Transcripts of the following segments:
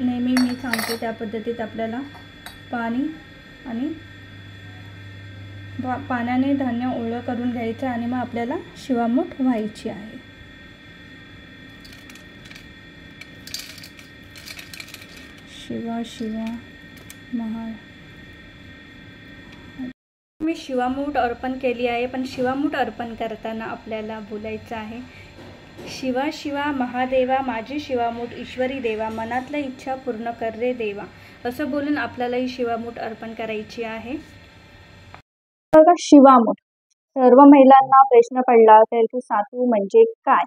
नेहमी मी सांगते त्या पद्धतीत आपल्याला पाणी आणि पाण्याने धान्य ओलं करून घ्यायचं आणि मग आपल्याला शिवामूठ व्हायची आहे. शिवा शिवा महा मी शिवामूठ अर्पण केली आहे, पण शिवामूठ अर्पण करताना आपल्याला बोलायचं आहे, शिवा शिवा महादेवा माझी शिवामूठ ईश्वरी देवा, मनातल्या इच्छा पूर्ण कर रे देवा, असं बोलून आपल्याला ही शिवामूठ अर्पण करायची आहे. बघा, शिवामूठ सर्व महिलांना प्रश्न पडला असेल की सातू म्हणजे काय.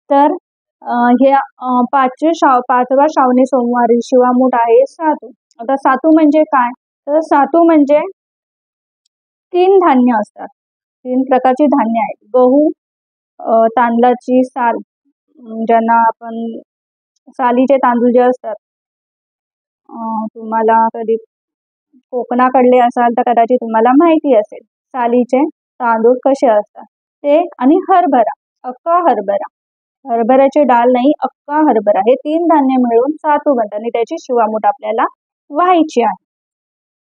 तर हे पाचवा श्रावणी सोमवारी शिवामूठ आहे सातू. आता सातू म्हणजे काय, तर सातू म्हणजे 3 धान्य असतात. 3 प्रकारची धान्य आहेत. गहू, तांदळाची साल, ज्यांना आपण सालीचे तांदूळ जे असतात, तुम्हाला कधी कोकणाकडले असाल तर कदाचित तुम्हाला माहिती असेल सालीचे तांदूळ कसे असतात ते, आणि हरभरा, अख्खा हरभरा, हरभऱ्याची डाळ नाही, अख्खा हरभरा, हे 3 धान्य मिळून सातू बनतात आणि त्याची शिवामूठ आपल्याला व्हायची आहे.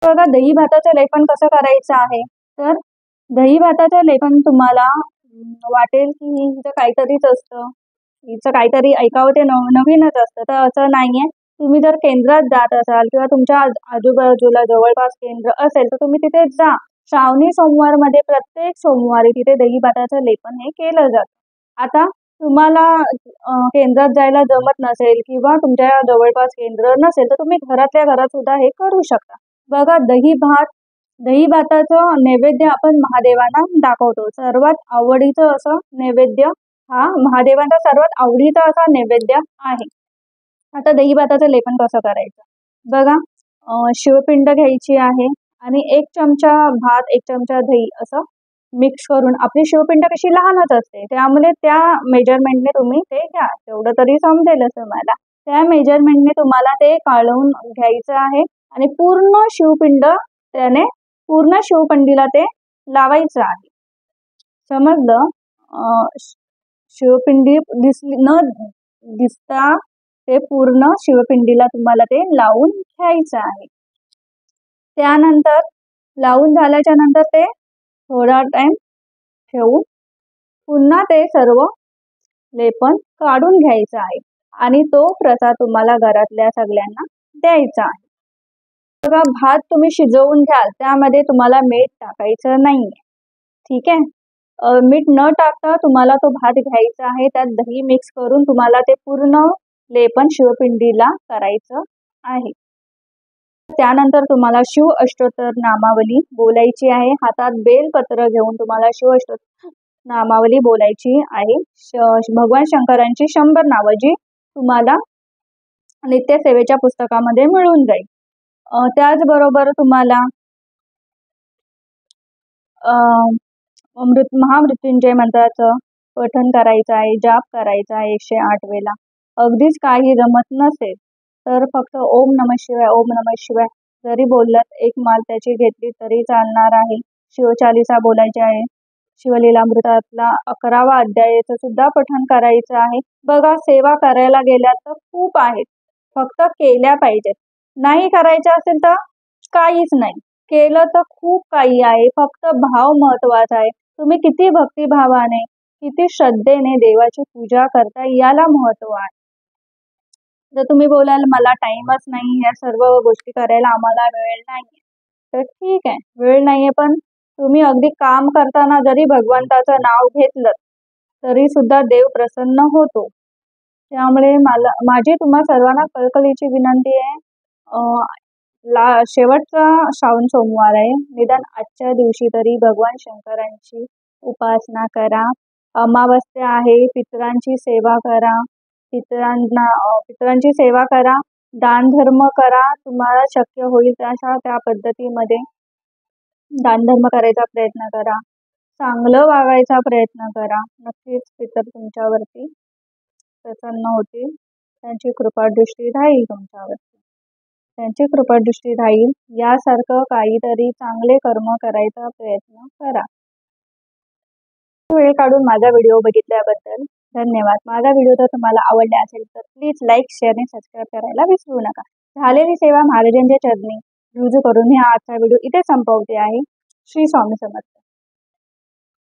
बघा, दही भाताचं लेपन कसं करायचं आहे. तर दही भाताचं लेपन तुम्हाला वाटेल की हिचं काहीतरीच असतं, हिचं काहीतरी ऐकावं ते नवीनच असतं, तर असं नाहीये. तुम्ही जर केंद्रात जात असाल किंवा तुमच्या आजूबाजूला जवळपास केंद्र असेल तर तुम्ही तिथे जा. श्रावणी सोमवारमध्ये प्रत्येक सोमवारी तिथे दही भाताचं लेपन हे केलं जातं. आता तुम्हाला केंद्रात जायला जमत नसेल किंवा तुमच्या जवळपास केंद्र नसेल तर तुम्ही घरातल्या घरात सुद्धा हे करू शकता. बघा, दही भाताचं नैवेद्य आपण महादेवांना दाखवतो. सर्वात आवडीचं असं नैवेद्य हा महादेवांचा सर्वात आवडीचा असा नैवेद्य आहे. आता दही भाताचं लेपन कसं करायचं. बघा, शिवपिंड घ्यायची आहे आणि 1 चमचा भात 1 चमचा दही असं मिक्स करून, आपली शिवपिंड कशी लहानच असते त्यामुळे त्या मेजरमेंटने तुम्ही ते घ्या, तेवढं तरी समजेलच तुम्हाला. त्या मेजरमेंटने तुम्हाला ते काढून घ्यायचं आहे आणि पूर्ण शिवपिंडीला ते लावायचं आहे. समजलं. शिवपिंडी न दिसता ते पूर्ण शिवपिंडीला तुम्हाला ते लावून घ्यायचं आहे. त्यानंतर लावून झाल्याच्या नंतर ते थोडा टाइम ठेवून पुन्हा ते सर्व लेपन काढून घ्यायचं आहे आणि तो प्रसाद तुम्हाला घरातल्या सगळ्यांना द्यायचा आहे. बघा, भात तुम्ही शिजवून घ्याल त्यामध्ये तुम्हाला मीठ टाकायचं नाहीये, ठीक आहे. मीठ न टाकता तुम्हाला तो भात घ्यायचा आहे, त्यात दही मिक्स करून तुम्हाला ते पूर्ण लेपन शिवपिंडीला करायचं आहे. त्यानंतर तुम्हाला शिव अष्टोत्तर नामावली बोलायची आहे. हातात बेलपत्र घेऊन तुम्हाला शिव अष्टोत्तर नामावली बोलायची आहे. भगवान शंकरांची 100 नावं जी तुम्हाला नित्यसेवेच्या पुस्तकामध्ये मिळून जाईल. त्याचबरोबर तुम्हाला महामृत्युंजय मंत्राचं पठण करायचं आहे, जाप करायचा आहे 108 वेळा. अगदीच काही जमत नसेल तर फक्त ओम नमः शिवाय ओम नमः शिवाय जरी बोललात, 1 माळ त्याची घेतली तरी चालणार आहे. शिवचालिसा बोलायची आहे. शिवलीलामृतातला 11वा अध्यायाचं सुद्धा पठण करायचं आहे. बघा, सेवा करायला गेल्या तर खूप आहेत, फक्त केल्या पाहिजेत. नाही करायचं असेल तर काहीच नाही, केलं तर खूप काही आहे, फक्त भाव महत्वाचा आहे. तुम्ही किती भक्तिभावाने किती श्रद्धेने देवाची पूजा करता याला महत्व आहे. जर तुम्ही बोलाल मला टाइमच नाही, या सर्व गोष्टी करायला आम्हाला वेळ नाहीये, तर ठीक आहे, वेळ नाहीये, पण तुम्ही अगदी काम करताना जरी भगवंताचं नाव घेतलं तरी सुद्धा देव प्रसन्न होतो. त्यामुळे माझी तुम्हा सर्वांना कळकळीची विनंती आहे, शेवटचा श्रावण सोमवार आहे, निदान आजच्या दिवशी तरी भगवान शंकरांची उपासना करा. अमावस्या आहे, पितरांची सेवा करा, पितरांची सेवा करा, दान धर्म करा. तुम्हाला शक्य होईल त्या पद्धतीमध्ये दान धर्म करायचा प्रयत्न करा, चांगलं वागायचा प्रयत्न करा. नक्कीच पितर तुमच्यावरती प्रसन्न होतील, त्यांची कृपादृष्टी राहील तुमच्यावरती, त्यांची कृपादृष्टी राहील. यासारखं काहीतरी चांगले कर्म करायचा प्रयत्न करा. वेळ काढून माझा व्हिडिओ बघितल्याबद्दल धन्यवाद. माझा व्हिडिओ जर तुम्हाला आवडला असेल तर प्लीज लाईक, शेअर आणि सबस्क्राईब करायला विसरू नका. झालेली सेवा महाराजांच्या चरणी रुजू करून मी आजचा व्हिडिओ इथे संपवते आहे. श्री स्वामी समर्थ.